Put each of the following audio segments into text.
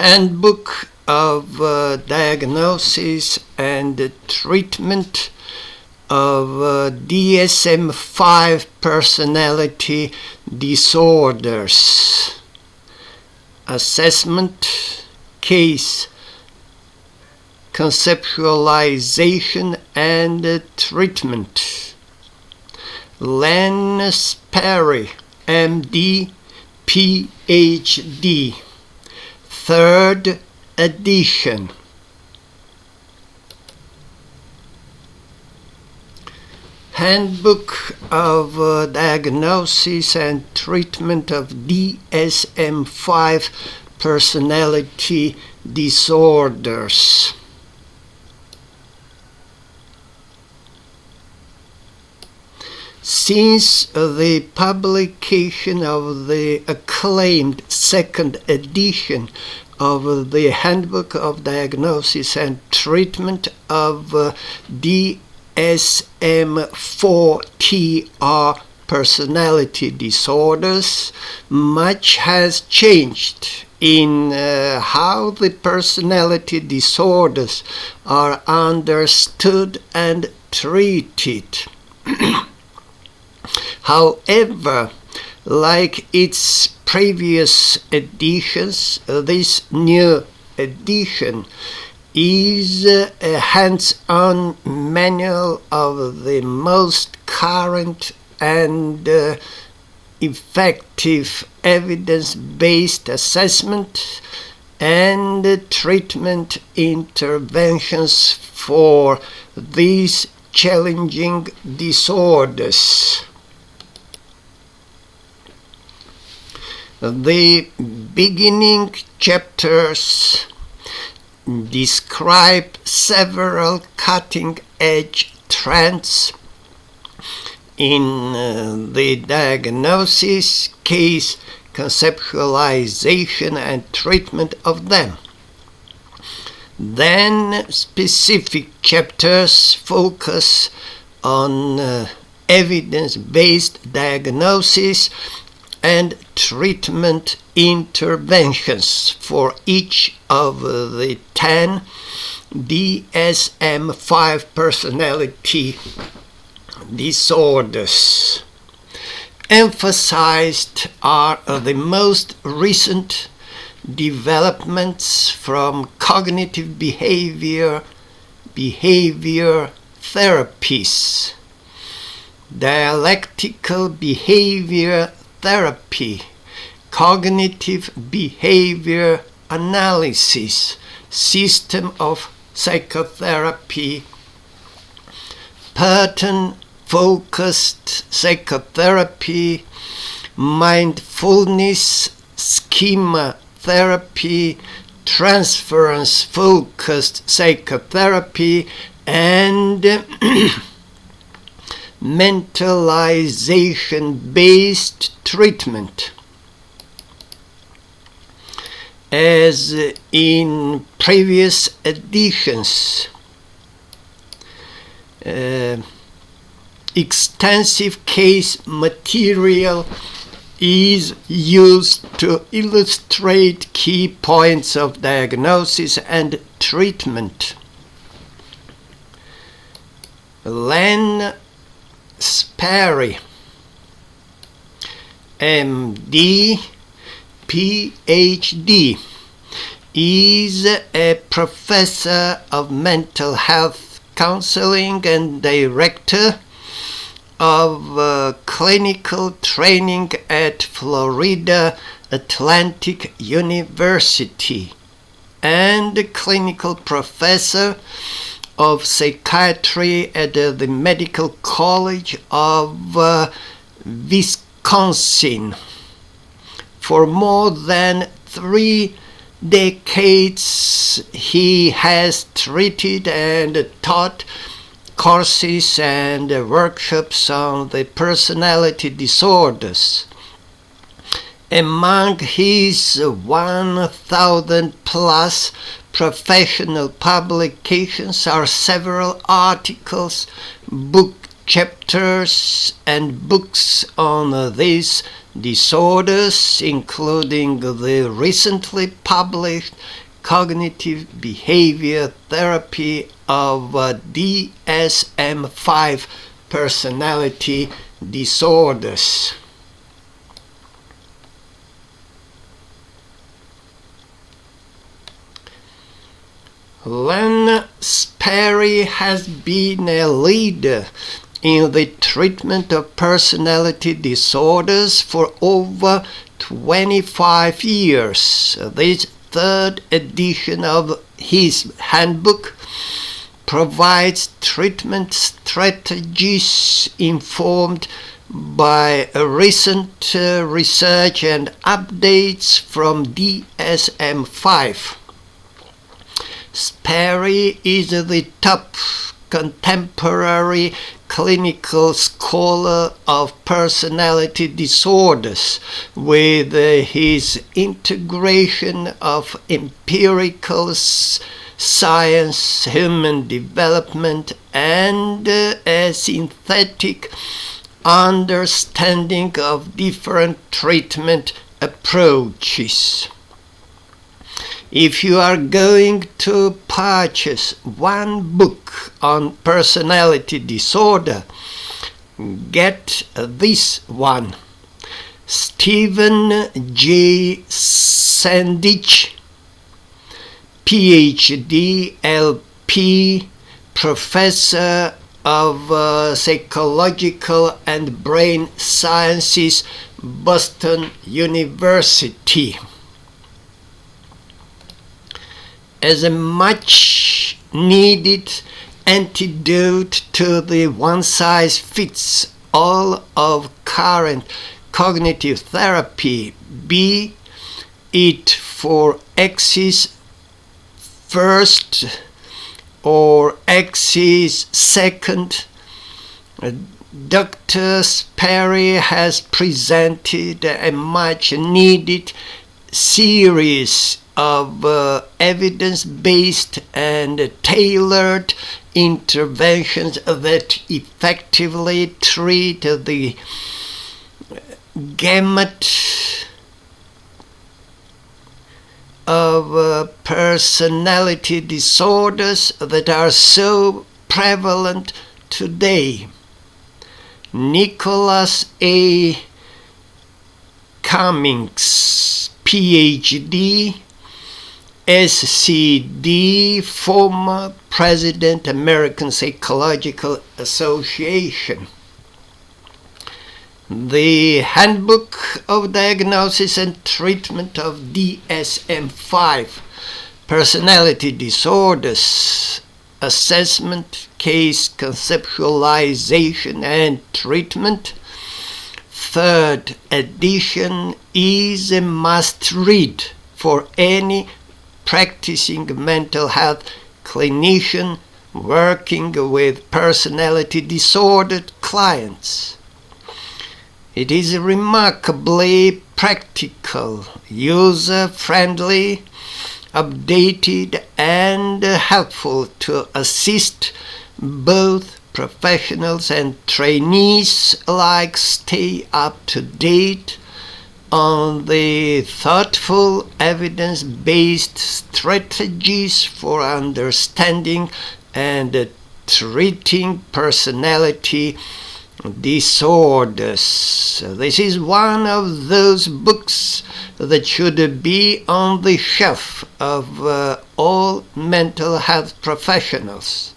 Handbook of Diagnosis and Treatment of DSM-5 Personality Disorders. Assessment, Case, Conceptualization and Treatment. Len Sperry, MD, PhD. 3rd edition. Handbook of Diagnosis and Treatment of DSM-5 Personality Disorders. Since the publication of the acclaimed 2nd edition of the Handbook of Diagnosis and Treatment of DSM-4 personality disorders, much has changed in how the personality disorders are understood and treated. However, like its previous editions, this new edition is a hands-on manual of the most current and effective evidence-based assessment and treatment interventions for these challenging disorders. The beginning chapters describe several cutting-edge trends in the diagnosis, case, conceptualization, and treatment of them. Then specific chapters focus on evidence-based diagnosis and treatment interventions for each of the 10 DSM-5 personality disorders. Emphasized are the most recent developments from cognitive behavior therapies, dialectical behavior therapy, cognitive behavior analysis, system of psychotherapy, pattern-focused psychotherapy, mindfulness schema therapy, transference-focused psychotherapy, and mentalization-based treatment. As in previous editions, extensive case material is used to illustrate key points of diagnosis and treatment. Len Sperry, MD, PhD, is a professor of mental health counseling and director of clinical training at Florida Atlantic University and clinical professor of psychiatry at the Medical College of Wisconsin. For more than 3 decades, he has treated and taught courses and workshops on the personality disorders. Among his 1,000 plus professional publications are several articles, book chapters and books on these disorders, including the recently published Cognitive Behavior Therapy of DSM-5 personality disorders. Len Sperry has been a leader in the treatment of personality disorders for over 25 years. This third edition of his handbook provides treatment strategies informed by recent research and updates from DSM-5. Sperry is the top contemporary clinical scholar of personality disorders, with his integration of empirical science, human development, and a synthetic understanding of different treatment approaches. If you are going to purchase one book on personality disorder, get this one. Stephen J. Sandich, PhD, LP, Professor of Psychological and Brain Sciences, Boston University. As a much-needed antidote to the one-size-fits-all of current cognitive therapy, be it for axis first or axis second, Dr. Sperry has presented a much-needed series of evidence-based and tailored interventions that effectively treat the gamut of personality disorders that are so prevalent today. Nicholas A. Cummings, PhD, SCD, former President, American Psychological Association. The Handbook of Diagnosis and Treatment of DSM-5 Personality Disorders, Assessment, Case Conceptualization and Treatment. Third edition is a must-read for any practicing mental health clinician working with personality disordered clients. It is remarkably practical, user-friendly, updated, and helpful to assist both professionals and trainees alike stay up to date on the thoughtful, evidence-based strategies for understanding and treating personality disorders. This is one of those books that should be on the shelf of all mental health professionals.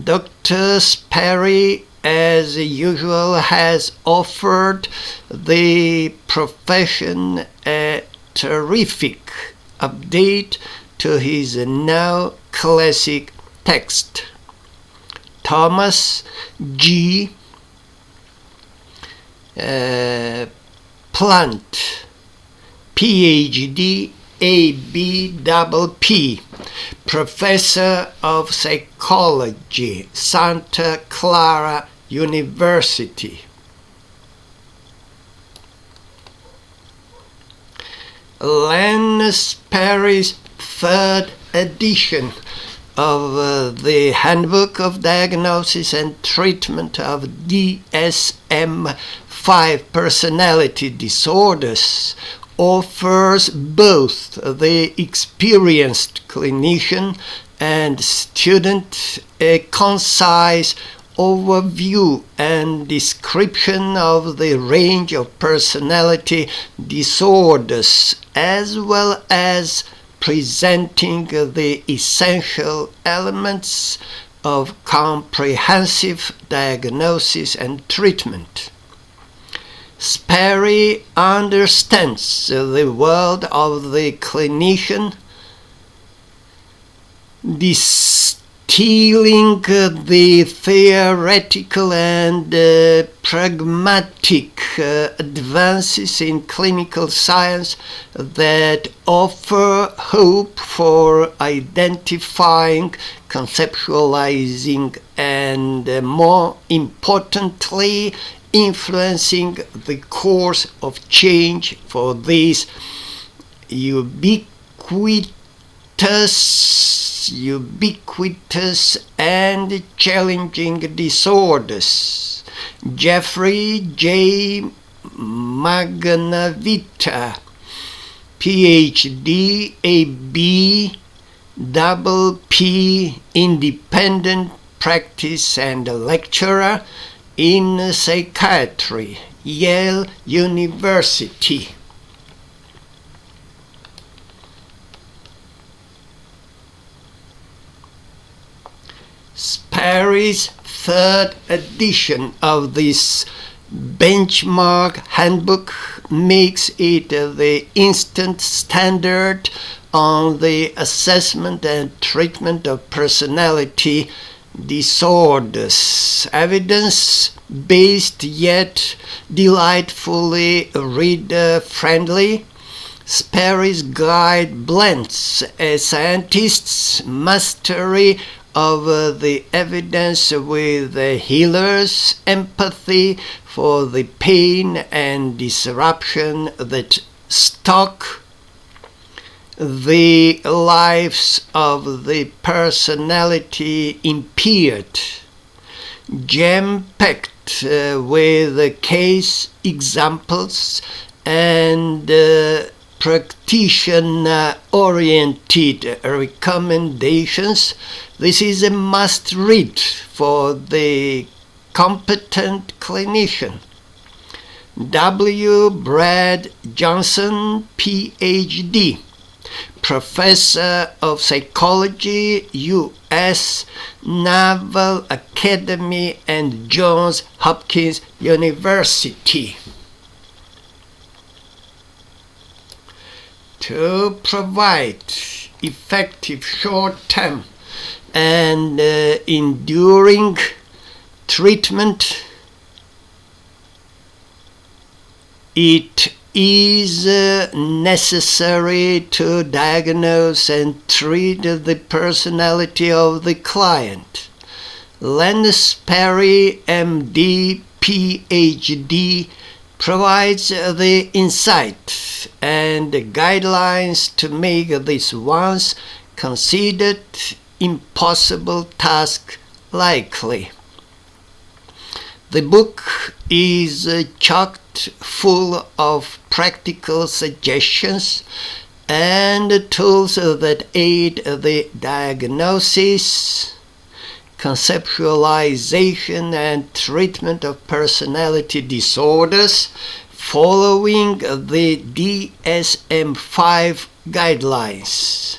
Dr. Sperry, as usual, has offered the profession a terrific update to his now classic text. Thomas G. Plant, PhD, ABPP, Professor of Psychology, Santa Clara University. Len Sperry's third edition of the Handbook of Diagnosis and Treatment of DSM-5 personality disorders offers both the experienced clinician and student a concise overview and description of the range of personality disorders, as well as presenting the essential elements of comprehensive diagnosis and treatment. Sperry understands the world of the clinician, distilling the theoretical and pragmatic advances in clinical science that offer hope for identifying, conceptualizing, and more importantly, influencing the course of change for these ubiquitous and challenging disorders. Jeffrey J. Magnavita, PhD, AB, double P, independent practice and lecturer in psychiatry, Yale University. Sperry's third edition of this benchmark handbook makes it the instant standard on the assessment and treatment of personality disorders. Evidence-based yet delightfully reader-friendly, Sperry's guide blends a scientist's mastery of the evidence with the healer's empathy for the pain and disruption that stalk the lives of the personality impaired, jam-packed with case examples and practitioner-oriented recommendations. This is a must-read for the competent clinician. W. Brad Johnson, Ph.D., Professor of Psychology, U.S. Naval Academy and Johns Hopkins University. To provide effective short-term and enduring treatment, it is necessary to diagnose and treat the personality of the client. Len Sperry, MD, PhD, provides the insight and guidelines to make this once considered impossible task likely. The book is chock full of practical suggestions and tools that aid the diagnosis, conceptualization, and treatment of personality disorders following the DSM-5 guidelines.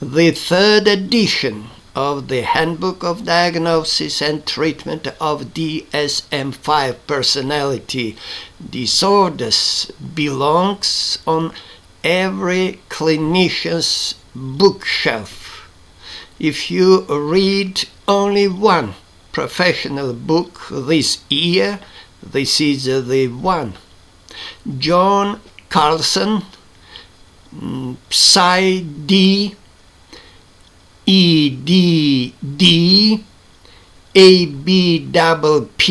The third edition of the Handbook of Diagnosis and Treatment of DSM-5 personality disorders belongs on every clinician's bookshelf. If you read only one professional book this year, this is the one. John Carlson, Psy.D., EDD, ABPP,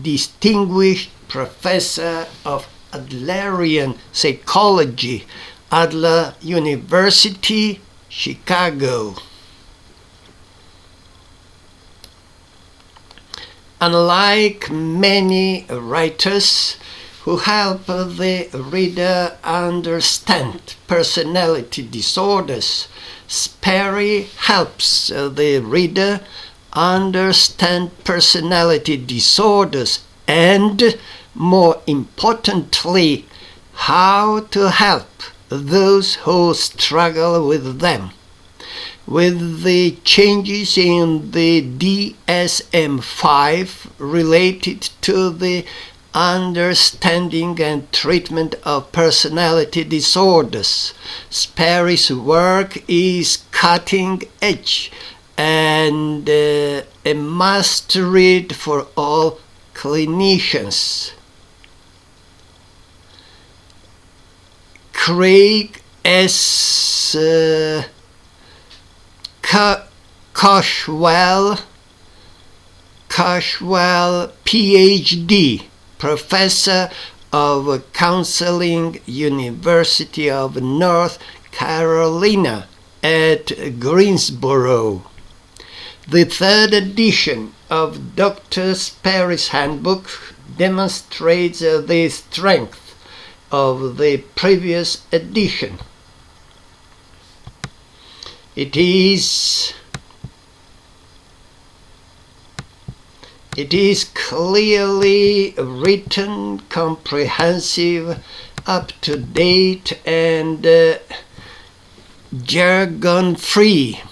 Distinguished Professor of Adlerian Psychology, Adler University, Chicago. unlike many writers who help the reader understand personality disorders, Sperry helps the reader understand personality disorders and, more importantly, how to help those who struggle with them. With the changes in the DSM-5 related to the understanding and treatment of personality disorders, Sperry's work is cutting edge and a must-read for all clinicians. Craig S. Cashwell, PhD, Professor of Counseling, University of North Carolina at Greensboro. The third edition of Dr. Sperry's Handbook demonstrates the strength of the previous edition. It is clearly written, comprehensive, up-to-date, and jargon-free.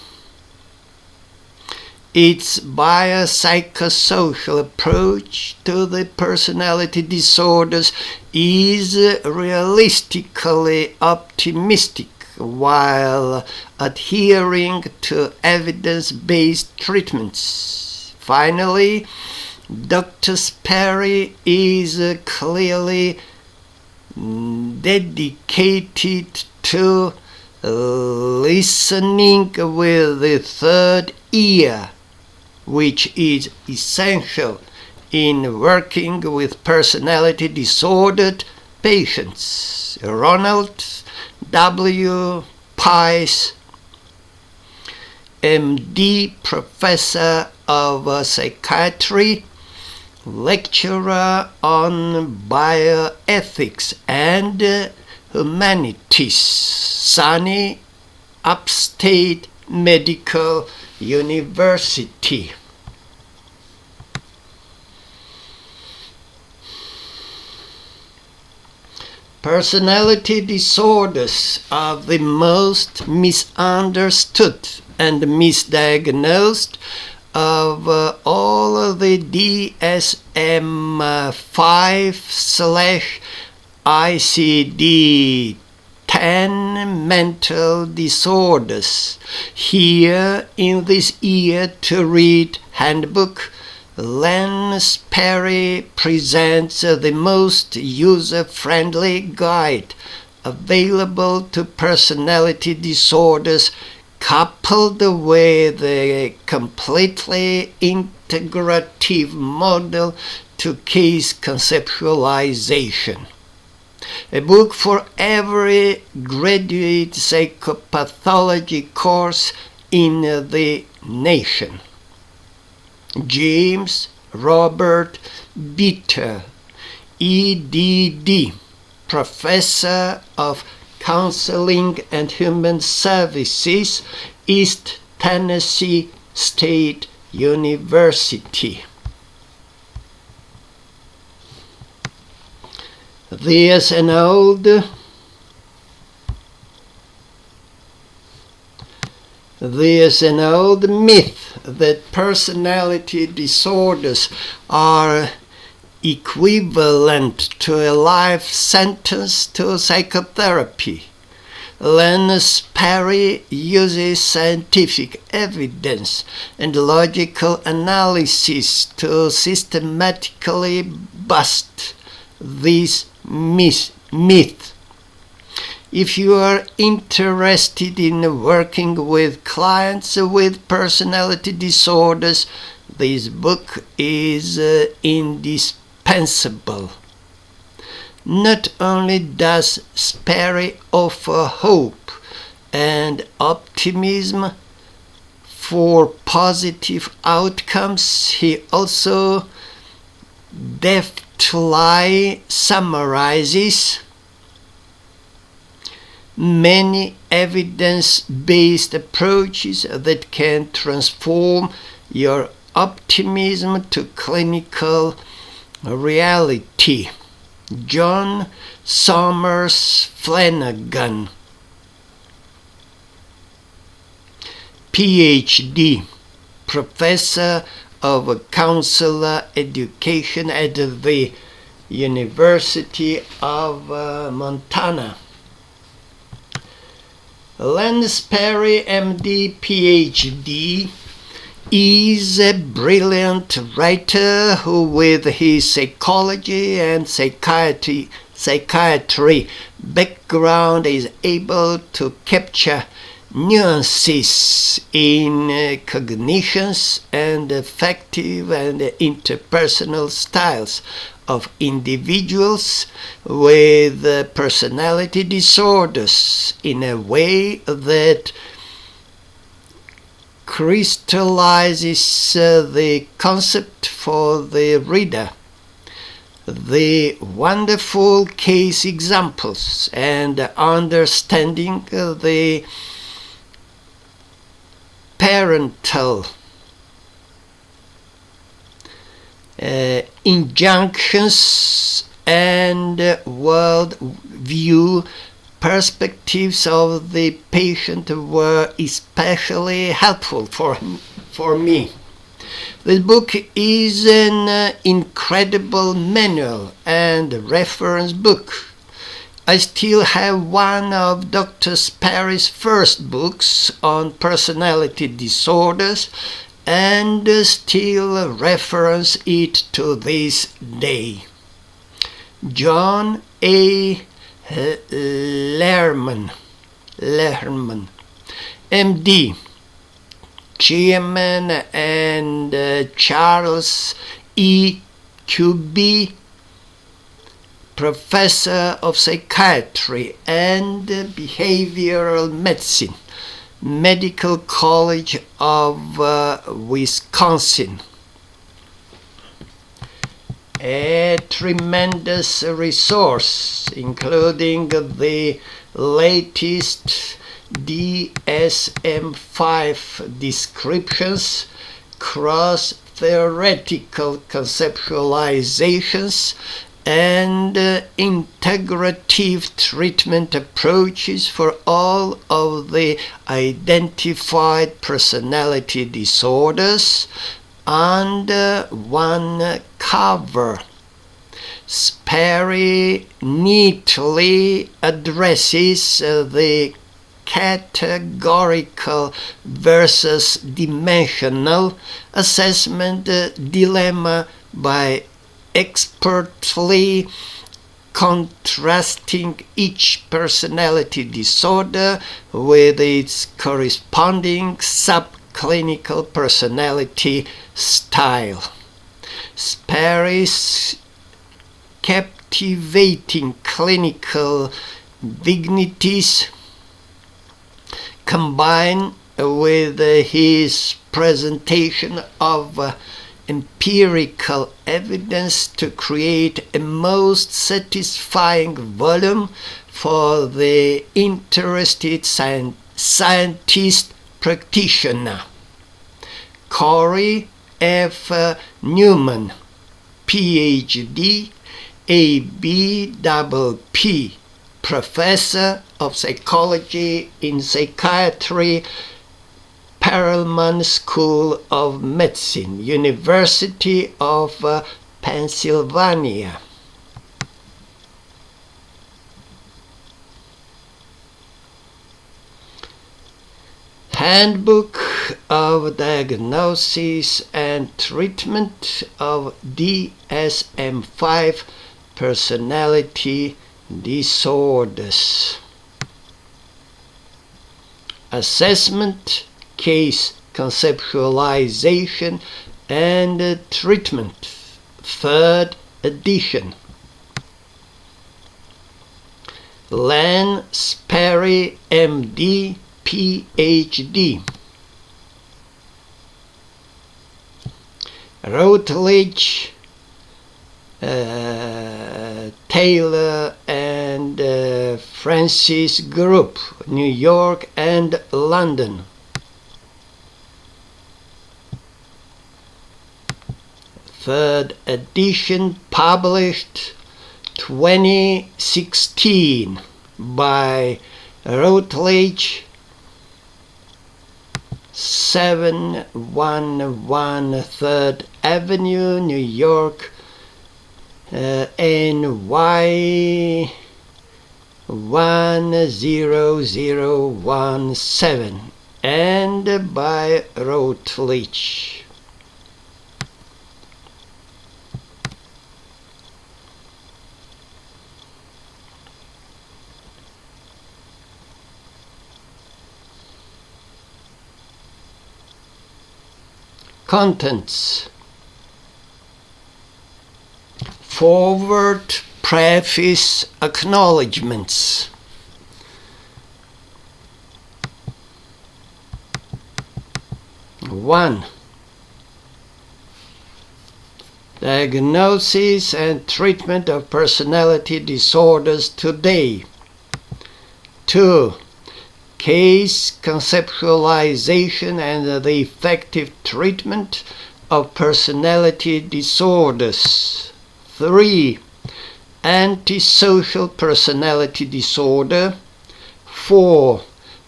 Its biopsychosocial approach to the personality disorders is realistically optimistic while adhering to evidence-based treatments. Finally, Dr. Sperry is clearly dedicated to listening with the third ear, which is essential in working with personality disordered patients. Ronald W. Pice, MD, Professor of Psychiatry, lecturer on bioethics and humanities, SUNY Upstate Medical University. Personality disorders are the most misunderstood and misdiagnosed of all the DSM-5/ICD-10 mental disorders. Here in this easy-to-read handbook, Len Sperry presents the most user-friendly guide available to personality disorders, coupled with a completely integrative model to case conceptualization. A book for every graduate psychopathology course in the nation. James Robert Bitter, EDD, Professor of Counseling and Human Services, East Tennessee State University. There's an old myth that personality disorders are equivalent to a life sentence to psychotherapy. Len Sperry uses scientific evidence and logical analysis to systematically bust this myth. If you are interested in working with clients with personality disorders, this book is indispensable. Not only does Sperry offer hope and optimism for positive outcomes, he also deftly summarizes many evidence-based approaches that can transform your optimism to clinical reality. John Somers Flanagan, PhD, Professor of Counselor Education at the University of Montana. Len Sperry, MD, PhD, is a brilliant writer who, with his psychology and psychiatry background, is able to capture nuances in cognitions and affective and interpersonal styles of individuals with personality disorders in a way that crystallizes the concept for the reader. The wonderful case examples and understanding the parental injunctions and world view perspectives of the patient were especially helpful for me. This book is an incredible manual and reference book. I still have one of Dr. Sperry's first books on personality disorders and still reference it to this day. John A. Lerman, MD, Chairman, and Charles E. QB, Professor of Psychiatry and Behavioral Medicine, Medical College of Wisconsin. A tremendous resource, including the latest DSM-5 descriptions, cross-theoretical conceptualizations, and integrative treatment approaches for all of the identified personality disorders under one cover. Sperry neatly addresses the categorical versus dimensional assessment dilemma by expertly contrasting each personality disorder with its corresponding subclinical personality style. Sperry's captivating clinical dignities, combined with his presentation of empirical evidence, to create a most satisfying volume for the interested scientist practitioner. Corey F. Newman, PhD, ABPP, Professor of Psychology in Psychiatry, Perelman School of Medicine, University of Pennsylvania. Handbook of Diagnosis and Treatment of DSM-5 Personality Disorders. Assessment, Case Conceptualization and Treatment, 3rd edition. Len Sperry, MD, PhD. Routledge Taylor and Francis Group, New York and London. Third edition published 2016 by Routledge, 711 3rd Avenue, New York, NY 10017, and by Routledge. Contents: forward, preface, acknowledgements. One, diagnosis and treatment of personality disorders today. 2, case conceptualization and the effective treatment of personality disorders. 3, antisocial personality disorder. 4,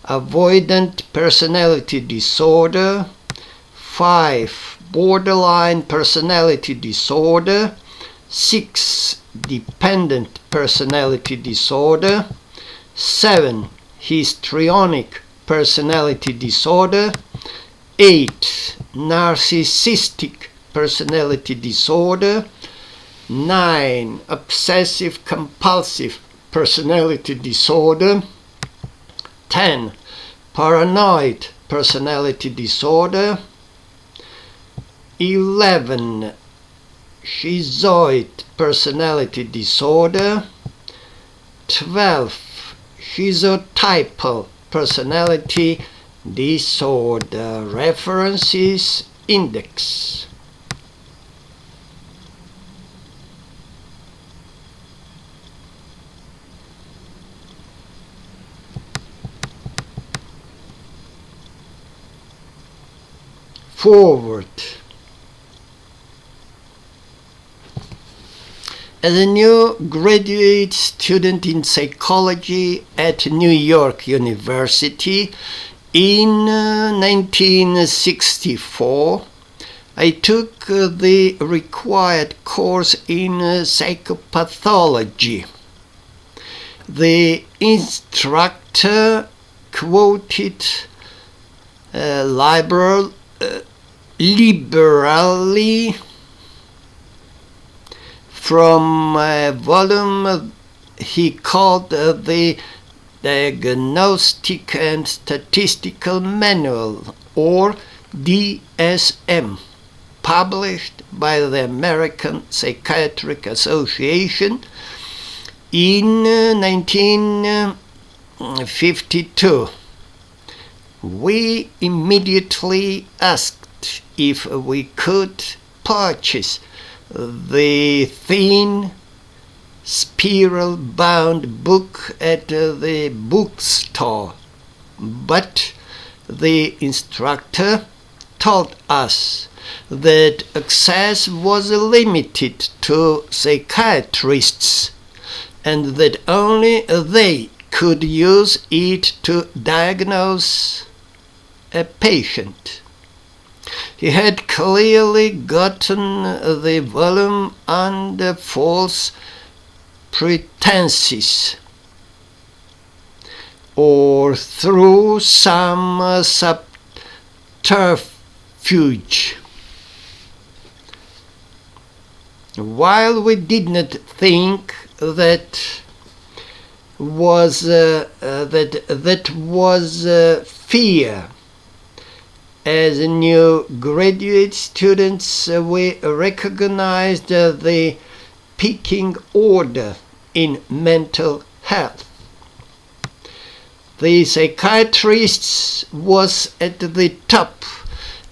avoidant personality disorder. 5, borderline personality disorder. 6, dependent personality disorder. 7, histrionic personality disorder. 8, narcissistic personality disorder. 9, obsessive compulsive personality disorder. 10, paranoid personality disorder. 11, schizoid personality disorder. 12, schizotypal personality disorder. References index. Forward. As a new graduate student in psychology at New York University in 1964, I took the required course in psychopathology. The instructor quoted liberally from a volume he called the Diagnostic and Statistical Manual, or DSM, published by the American Psychiatric Association in 1952. We immediately asked if we could purchase the thin, spiral-bound book at the bookstore, but the instructor told us that access was limited to psychiatrists and that only they could use it to diagnose a patient. He had clearly gotten the volume under false pretenses, or through some subterfuge. While we did not think that was fear, as new graduate students, we recognized the pecking order in mental health. The psychiatrists was at the top,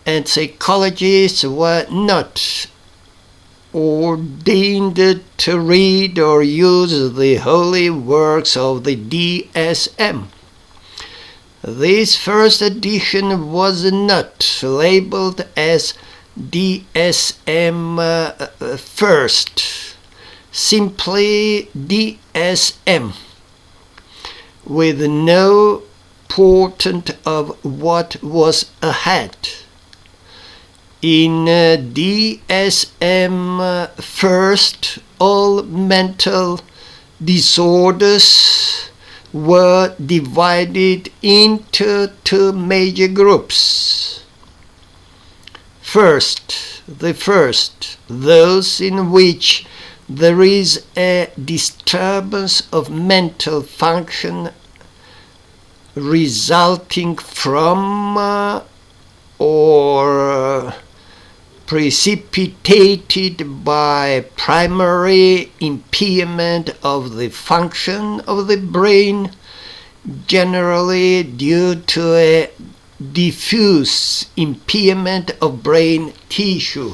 and psychologists were not ordained to read or use the holy works of the DSM. This first edition was not labeled as DSM first, simply DSM, with no portent of what was ahead. In DSM first, all mental disorders were divided into two major groups. First, those in which there is a disturbance of mental function resulting from or precipitated by primary impairment of the function of the brain, generally due to a diffuse impairment of brain tissue.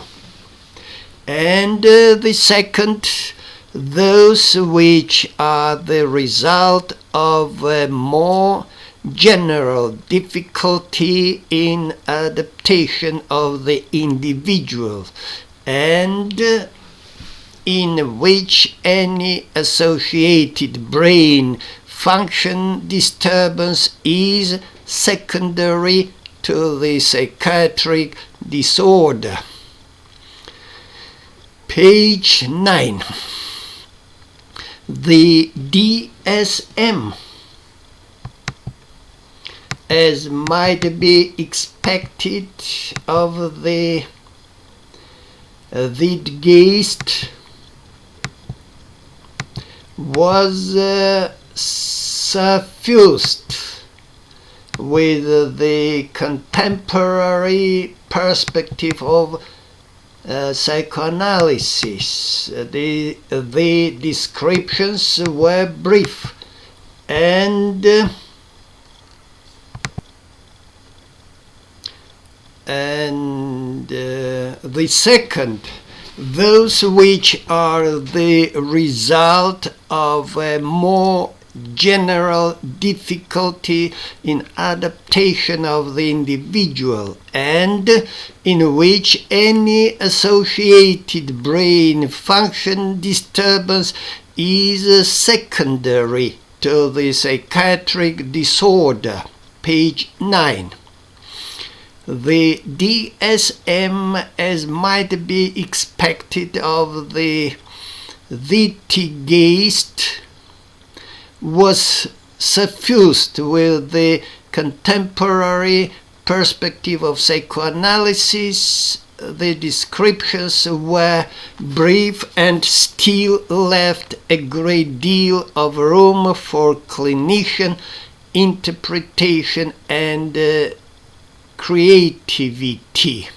And the second, those which are the result of a more general difficulty in adaptation of the individual, and in which any associated brain function disturbance is secondary to the psychiatric disorder. Page 9. The DSM, as might be expected of the Zeitgeist, was suffused with the contemporary perspective of psychoanalysis. The descriptions were brief and the second, those which are the result of a more general difficulty in adaptation of the individual, and in which any associated brain function disturbance is secondary to the psychiatric disorder. Page 9. The DSM, as might be expected of the Zeitgeist, was suffused with the contemporary perspective of psychoanalysis. The descriptions were brief and still left a great deal of room for clinician interpretation and creativity.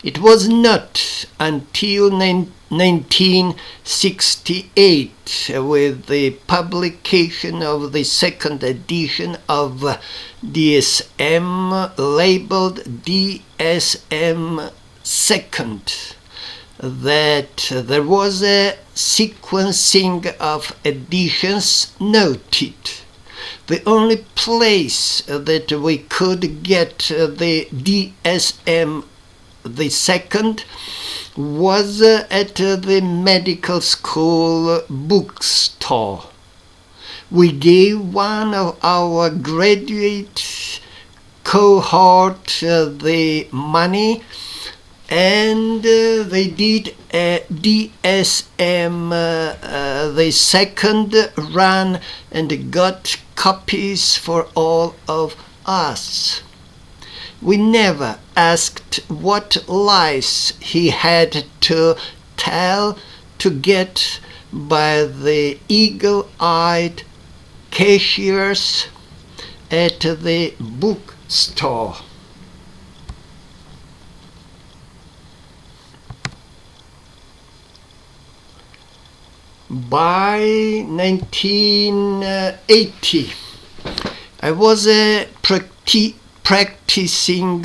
It was not until 1968, with the publication of the second edition of DSM, labeled DSM Second, that there was a sequencing of editions noted. The only place that we could get the DSM the second was at the medical school bookstore. We gave one of our graduate cohort the money, and they did a DSM the second run and got copies for all of us. We never asked what lies he had to tell to get by the eagle-eyed cashiers at the bookstore. By 1980, I was a practicing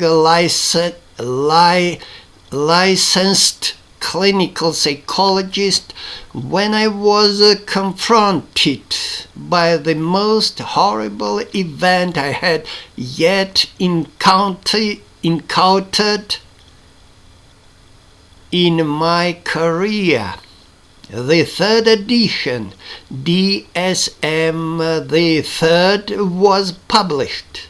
licensed clinical psychologist when I was confronted by the most horrible event I had yet encountered in my career. The third edition, DSM the third, was published.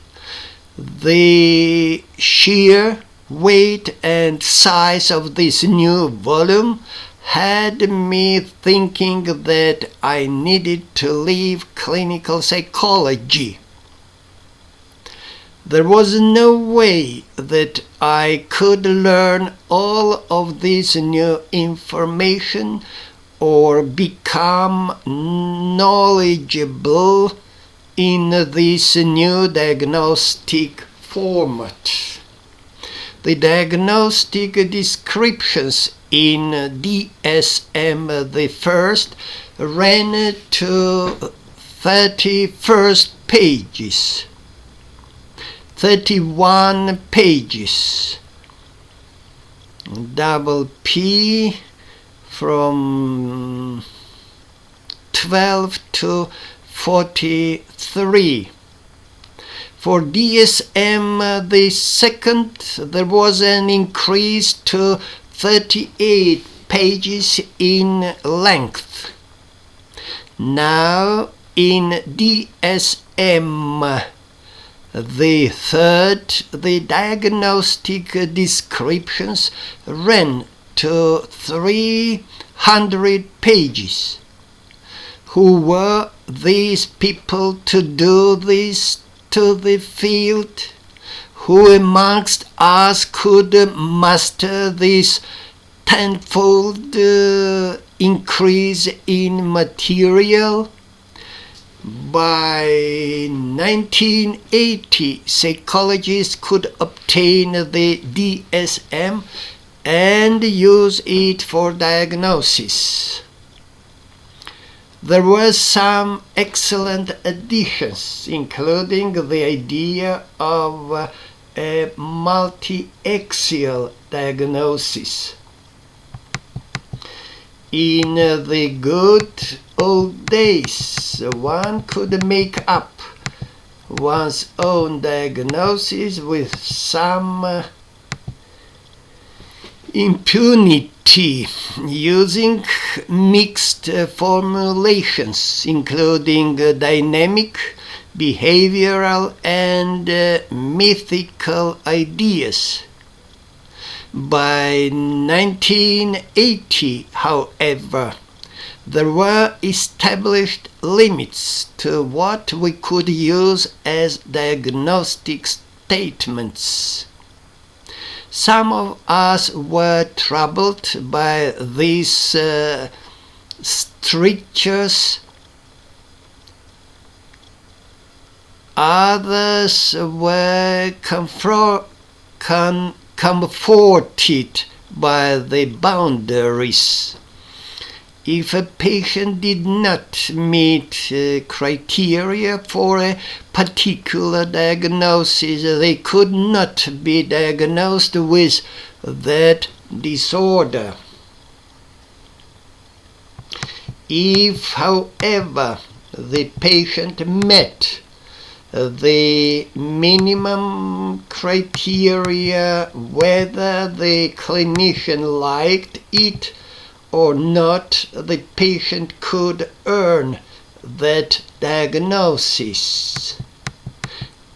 The sheer weight and size of this new volume had me thinking that I needed to leave clinical psychology. There was no way that I could learn all of this new information or become knowledgeable in this new diagnostic format. The diagnostic descriptions in DSM the first ran to 31 pages. Double P from 12 to 43. For DSM the second, there was an increase to 38 pages in length. Now in DSM the third, the diagnostic descriptions ran to 300 pages. Who were these people to do this to the field? Who amongst us could master this tenfold increase in material? By 1980, psychologists could obtain the DSM and use it for diagnosis. There were some excellent additions, including the idea of a multi-axial diagnosis. In the good old days, one could make up one's own diagnosis with some impunity, using mixed formulations, including dynamic, behavioral, and mythical ideas. By 1980, however, there were established limits to what we could use as diagnostic statements. Some of us were troubled by these strictures. Others were comforted by the boundaries. If a patient did not meet criteria for a particular diagnosis, they could not be diagnosed with that disorder. If, however, the patient met the minimum criteria, whether the clinician liked it or not, the patient could earn that diagnosis.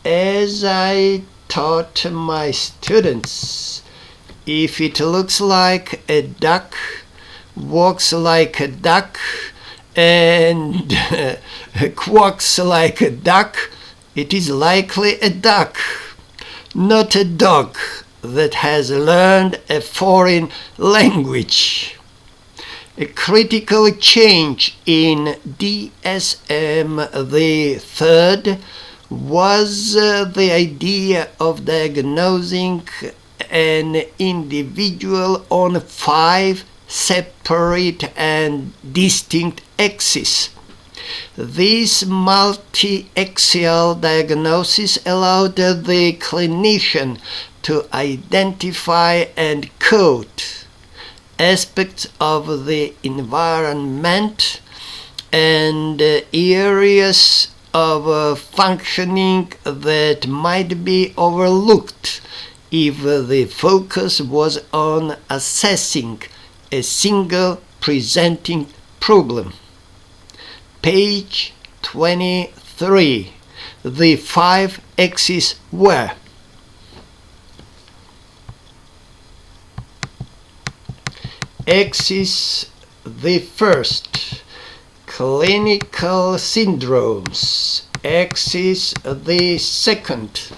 As I taught my students, if it looks like a duck, walks like a duck, and quacks like a duck, it is likely a duck, not a dog that has learned a foreign language. A critical change in DSM the third was the idea of diagnosing an individual on 5 separate and distinct axes. This multi-axial diagnosis allowed the clinician to identify and code aspects of the environment and areas of functioning that might be overlooked if the focus was on assessing a single presenting problem. Page 23. The 5 axes were: axis the first, clinical syndromes; axis the second,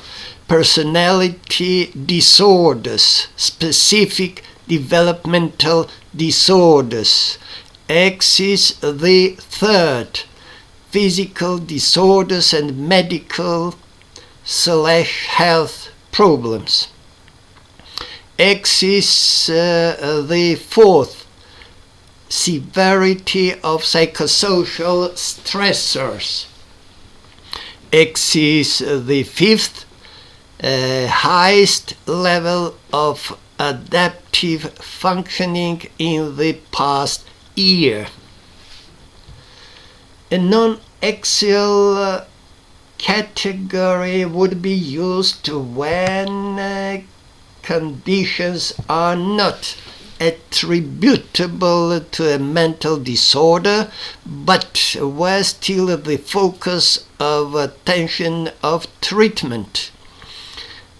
personality disorders, specific developmental disorders; axis the third, physical disorders and medical/health problems; axis the fourth, severity of psychosocial stressors; axis the fifth, highest level of adaptive functioning in the past year. A non-axial category would be used when conditions are not attributable to a mental disorder, but were still the focus of attention of treatment.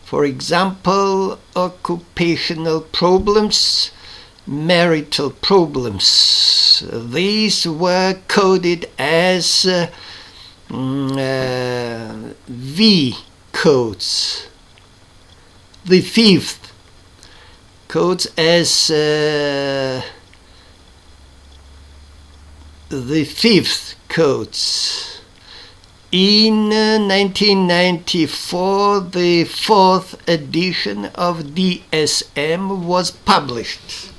For example, occupational problems, marital problems. These were coded as V codes. The fifth codes as the fifth codes. In 1994, the fourth edition of DSM was published.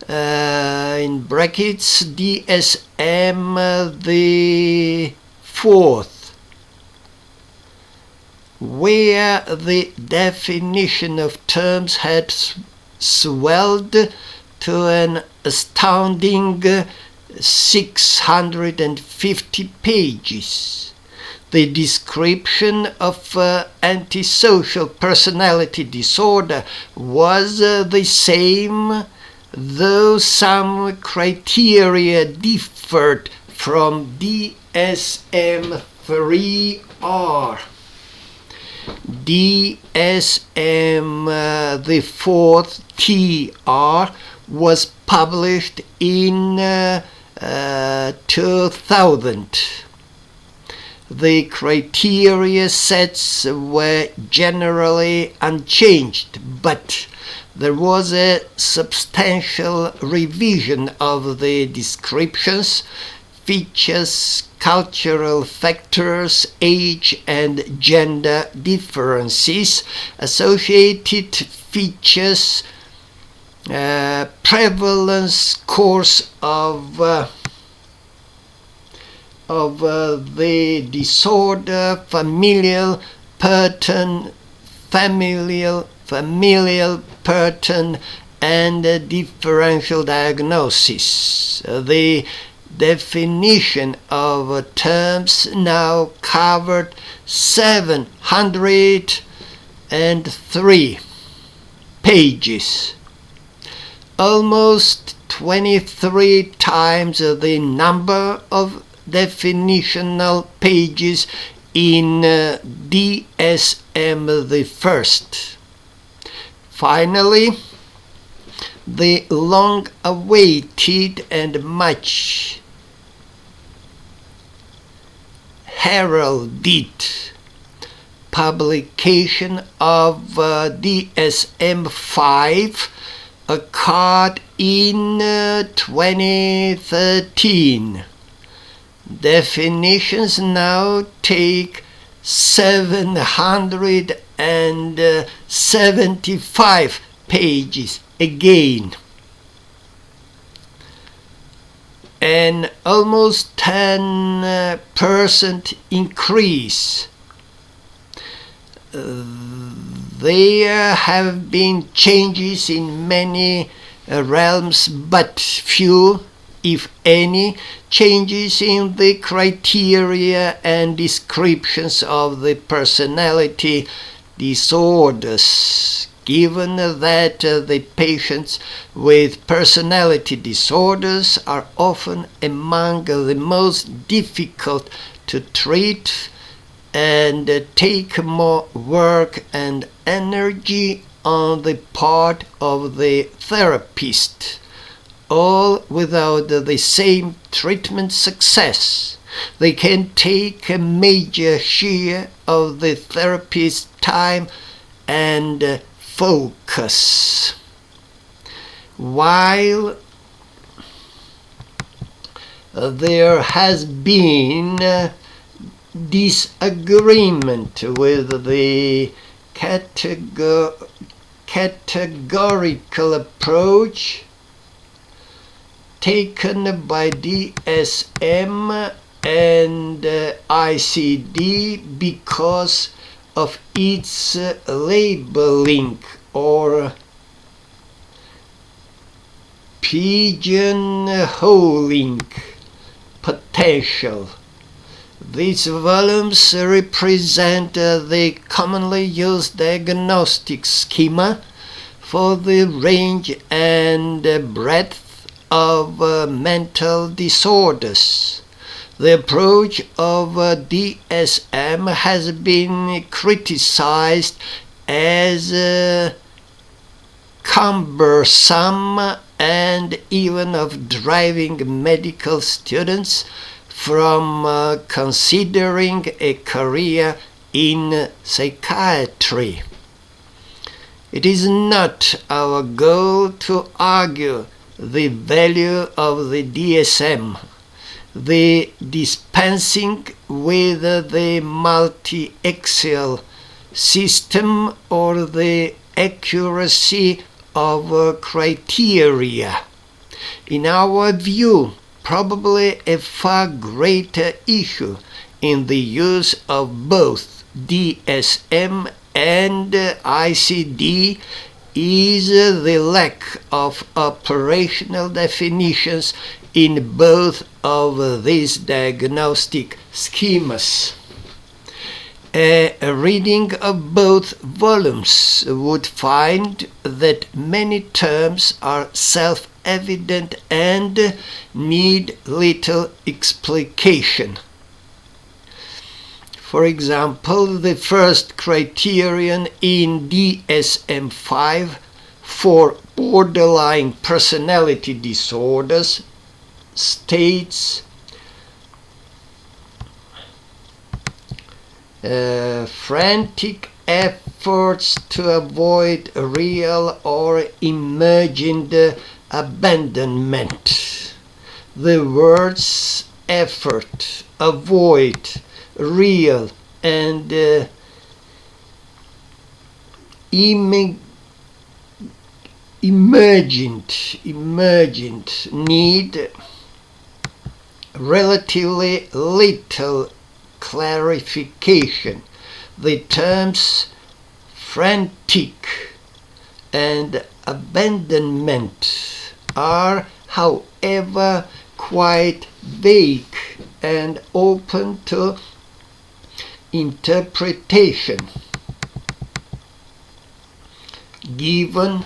In brackets, DSM the fourth, where the definition of terms had swelled to an astounding 650 pages. The description of antisocial personality disorder was the same, though some criteria differed from DSM-3R. DSM the fourth TR was published in 2000. The criteria sets were generally unchanged, but there was a substantial revision of the descriptions, features, cultural factors, age and gender differences, associated features, prevalence, course of the disorder, familial pattern, and differential diagnosis. The definition of terms now covered 703 pages, almost 23 times the number of definitional pages in DSM the first. Finally, the long-awaited and much heralded publication of DSM-5 occurred in 2013. Definitions now take 775 pages again. An almost 10% increase. There have been changes in many realms, but few, if any, changes in the criteria and descriptions of the personality disorders. Given that the patients with personality disorders are often among the most difficult to treat and take more work and energy on the part of the therapist, all without the same treatment success, they can take a major share of the therapist's time and focus. While there has been disagreement with the categorical approach taken by DSM and ICD because of its labeling or pigeonholing potential. These volumes represent the commonly used diagnostic schema for the range and breadth of mental disorders. The approach of DSM has been criticized as cumbersome and even of driving medical students from considering a career in psychiatry. It is not our goal to argue the value of the DSM, the dispensing with the multi-axial system, or the accuracy of criteria. In our view, probably a far greater issue in the use of both DSM and ICD is the lack of operational definitions in both of these diagnostic schemas. A reading of both volumes would find that many terms are self-evident and need little explication. For example, the first criterion in DSM-5 for borderline personality disorders states frantic efforts to avoid real or imagined abandonment. The words effort, avoid, real, and imagined need relatively little clarification. The terms frantic and abandonment are, however, quite vague and open to interpretation. Given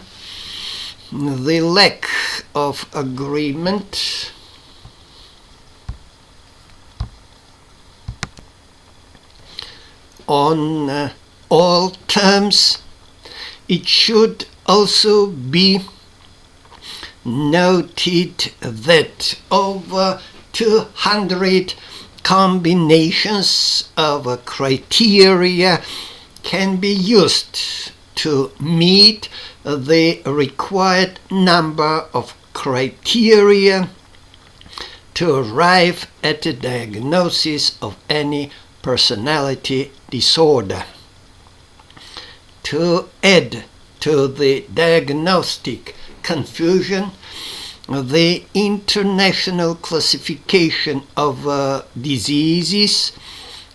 the lack of agreement on all terms, it should also be noted that over 200 combinations of criteria can be used to meet the required number of criteria to arrive at a diagnosis of any personality disorder. To add to the diagnostic confusion, the International Classification of Diseases,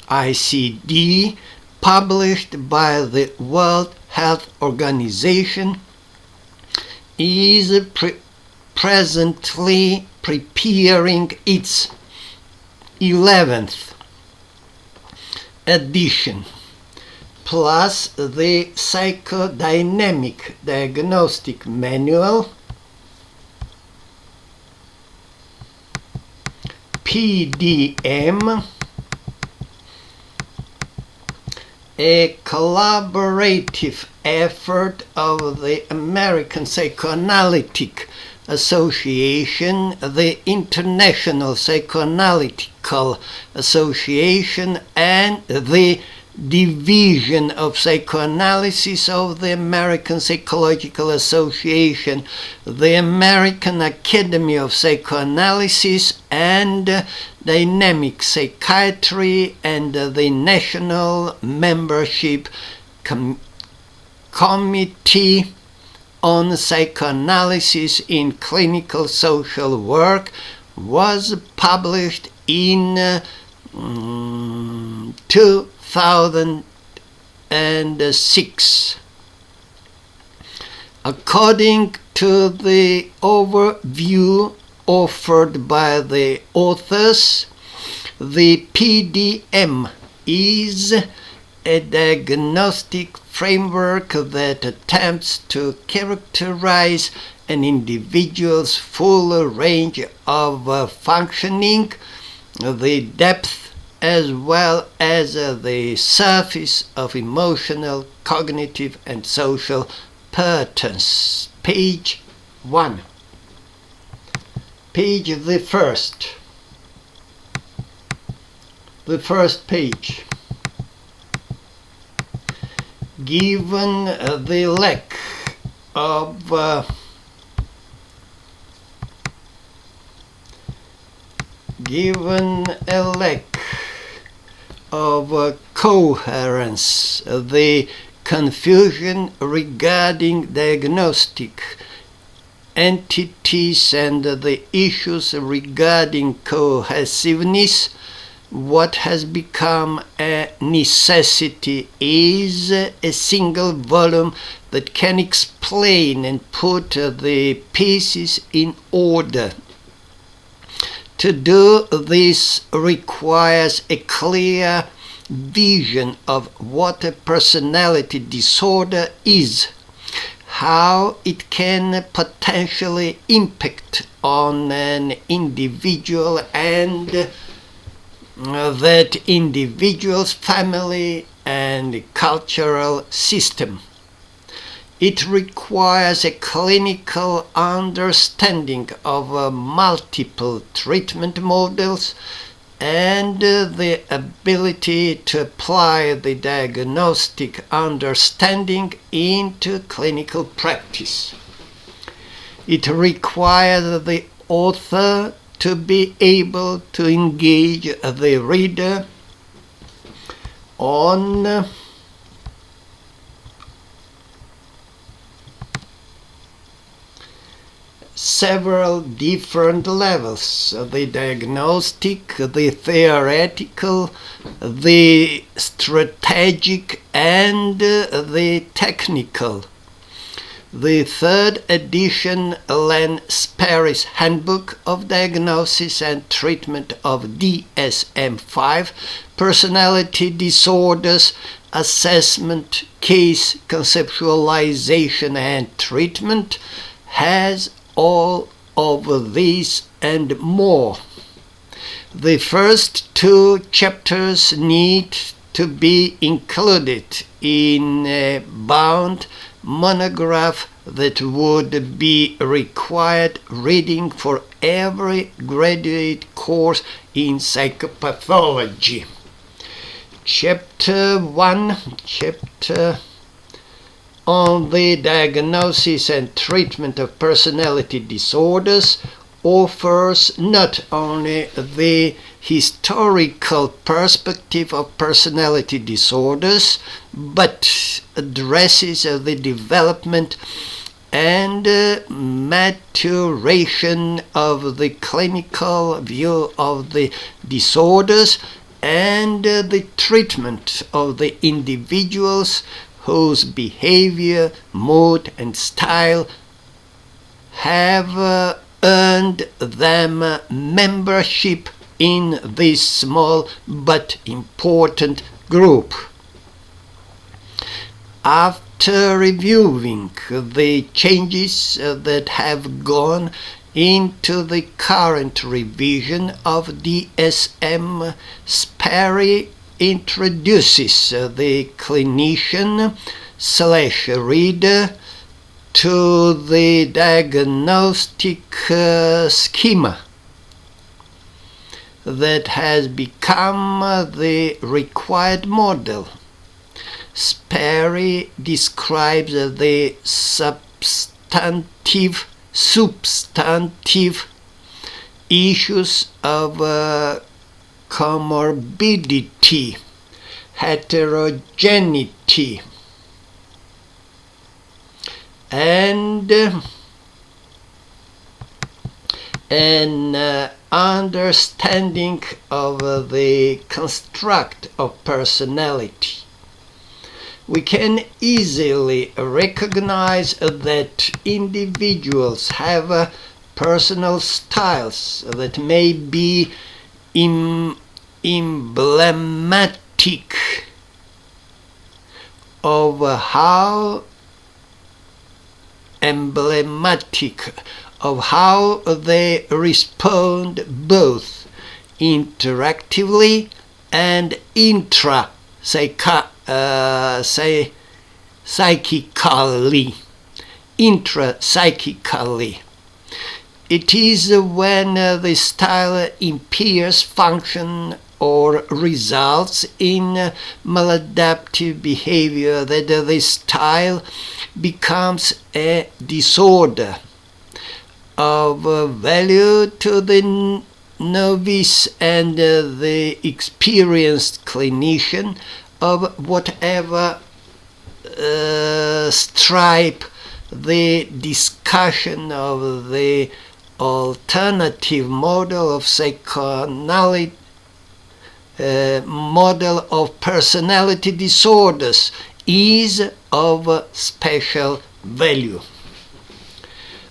ICD, published by the World Health Organization, is presently preparing its 11th edition, plus the Psychodynamic Diagnostic Manual, PDM, a collaborative effort of the American Psychoanalytic Association, the International Psychoanalytical Association, and the Division of Psychoanalysis of the American Psychological Association, the American Academy of Psychoanalysis and Dynamic Psychiatry, and the National Membership Committee on Psychoanalysis in Clinical Social Work, was published in 2006. According to the overview offered by the authors, the PDM is a diagnostic framework that attempts to characterize an individual's full range of functioning, the depth as well as the surface of emotional, cognitive, and social patterns. Page 1. Page the first. The first page. Given the lack of coherence, the confusion regarding diagnostic entities, and the issues regarding cohesiveness, what has become a necessity is a single volume that can explain and put the pieces in order. To do this requires a clear vision of what a personality disorder is, how it can potentially impact on an individual and that individual's family and cultural system. It requires a clinical understanding of multiple treatment models and the ability to apply the diagnostic understanding into clinical practice. It requires the author to be able to engage the reader on several different levels: the diagnostic, the theoretical, the strategic, and the technical. The third edition, Len Sperry's Handbook of Diagnosis and Treatment of DSM-5, Personality Disorders, Assessment, Case Conceptualization and Treatment, has all of these and more. The first two chapters need to be included in a bound monograph that would be required reading for every graduate course in psychopathology. Chapter 1, chapter on the diagnosis and treatment of personality disorders, offers not only the historical perspective of personality disorders, but addresses the development and maturation of the clinical view of the disorders and the treatment of the individuals whose behavior, mood, and style have earned them membership in this small but important group. After reviewing the changes that have gone into the current revision of DSM, Sperry introduces the clinician/reader to the diagnostic schema that has become the required model. Sperry describes the substantive issues of comorbidity, heterogeneity, and an understanding of the construct of personality. We can easily recognize that individuals have personal styles that may be emblematic of how they respond both interactively and intrapsychically. It is when the style impairs function or results in maladaptive behavior that the style becomes a disorder of value to the novice and the experienced clinician of whatever stripe. The discussion of the alternative model of psychoanalysis, model of personality disorders, is of special value.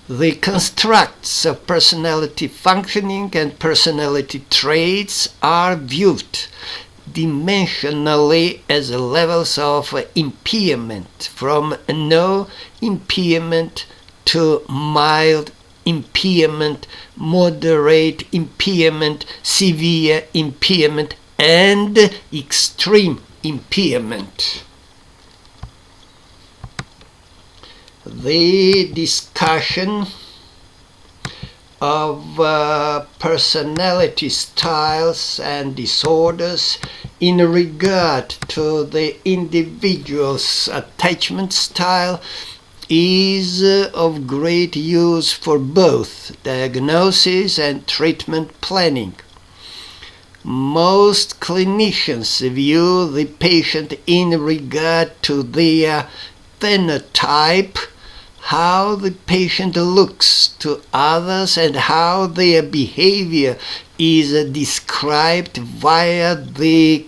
The constructs of personality functioning and personality traits are viewed dimensionally as levels of impairment, from no impairment to mild impairment, moderate impairment, severe impairment, and extreme impairment. The discussion of personality styles and disorders in regard to the individual's attachment style is of great use for both diagnosis and treatment planning. Most clinicians view the patient in regard to their phenotype, how the patient looks to others, and how their behavior is described via the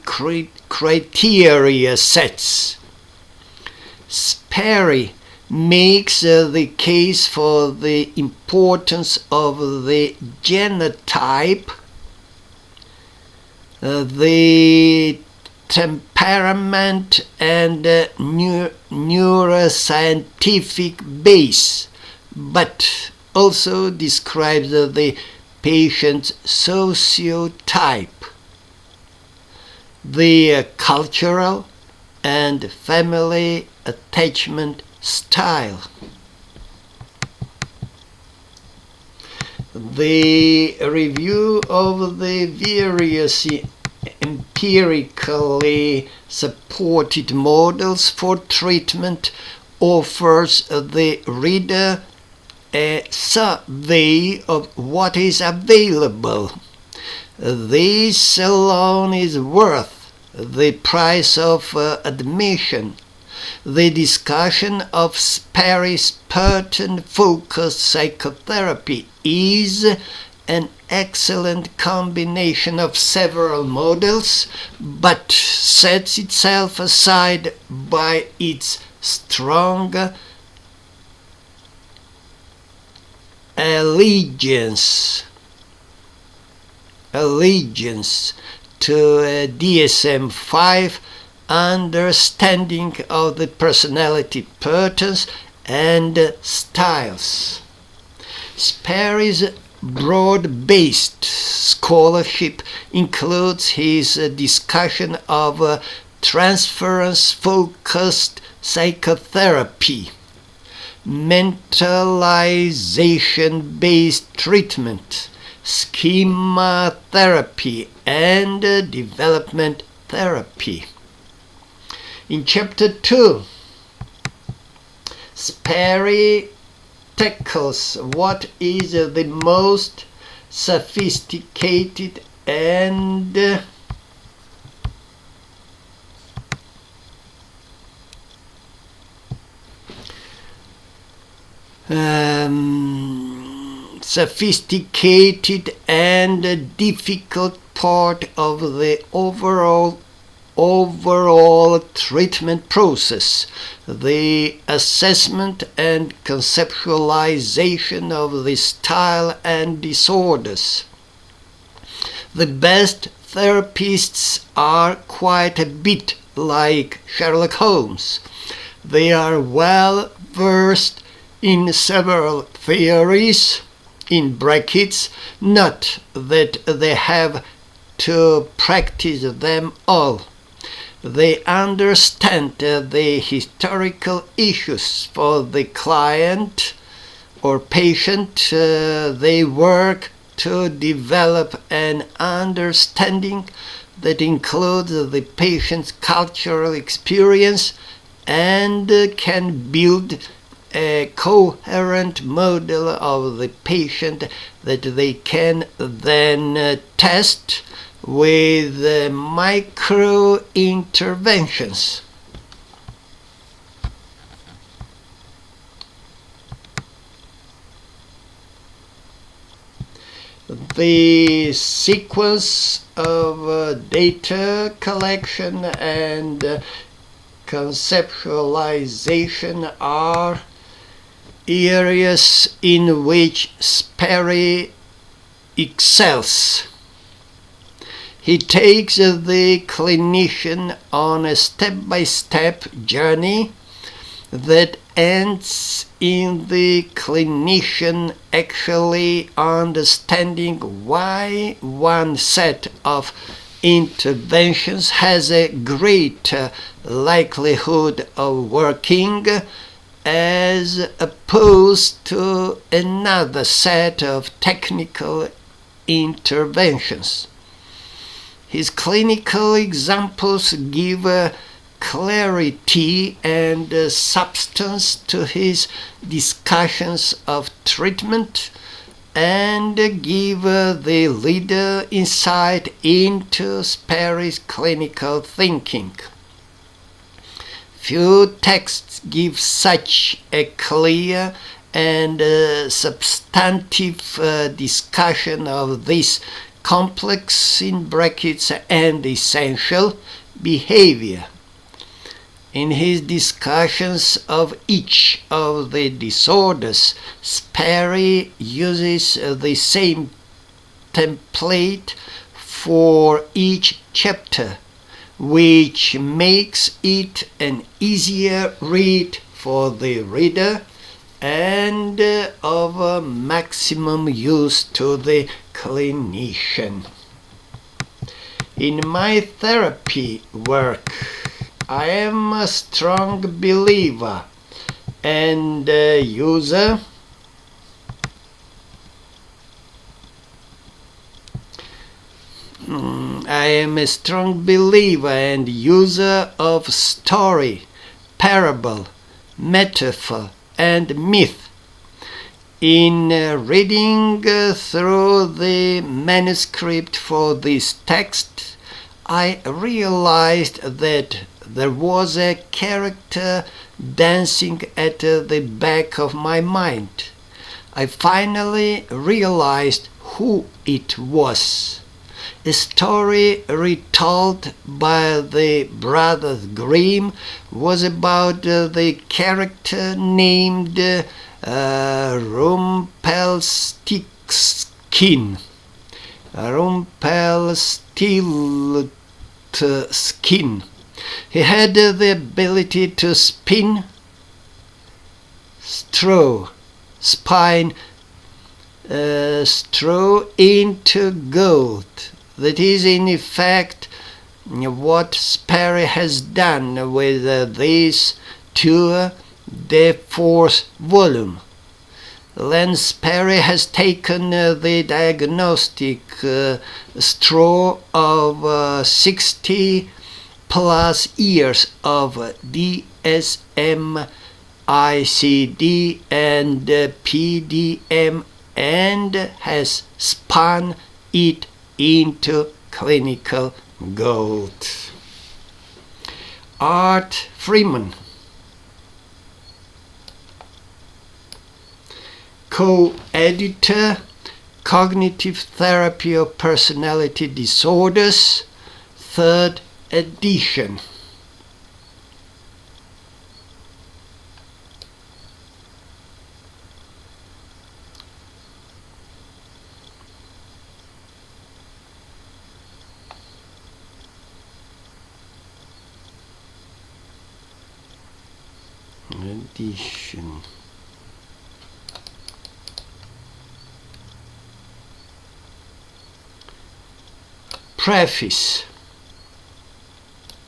criteria sets. Sperry makes the case for the importance of the genotype, the temperament, and neuroscientific base, but also describes the patient's sociotype, the cultural and family attachment style. The review of the various empirically supported models for treatment offers the reader a survey of what is available. This alone is worth the price of admission. The discussion of Sperry's pattern-focused psychotherapy is an excellent combination of several models, but sets itself aside by its strong allegiance to DSM-5 understanding of the personality patterns and styles. Sperry's broad-based scholarship includes his discussion of transference-focused psychotherapy, mentalization-based treatment, schema therapy, and development therapy. In Chapter 2, Sperry tackles what is the most sophisticated and difficult part of the overall treatment process, the assessment and conceptualization of the style and disorders. The best therapists are quite a bit like Sherlock Holmes. They are well versed in several theories, in brackets, not that they have to practice them all. They understand the historical issues for the client or patient. They work to develop an understanding that includes the patient's cultural experience and can build a coherent model of the patient that they can then test with micro interventions. The sequence of data collection and conceptualization are areas in which Sperry excels. He takes the clinician on a step-by-step journey that ends in the clinician actually understanding why one set of interventions has a greater likelihood of working as opposed to another set of technical interventions. His clinical examples give clarity and substance to his discussions of treatment and give the reader insight into Sperry's clinical thinking. Few texts give such a clear and substantive discussion of this complex in brackets and essential behavior. In his discussions of each of the disorders, Sperry uses the same template for each chapter, which makes it an easier read for the reader and of maximum use to the clinician. In my therapy work, I am a strong believer and user of story, parable, metaphor, and myth. In reading through the manuscript for this text, I realized that there was a character dancing at the back of my mind. I finally realized who it was. A story retold by the brothers Grimm was about the character named Rumpelstiltskin. Rumpelstiltskin. He had the ability to spin straw into gold. That is, in effect, what Sperry has done with this tour de force volume. Len Sperry has taken the diagnostic straw of 60 plus years of DSM, ICD and PDM and has spun it into clinical gold. Art Freeman, co-editor, Cognitive Therapy of Personality Disorders, 3rd edition. Preface.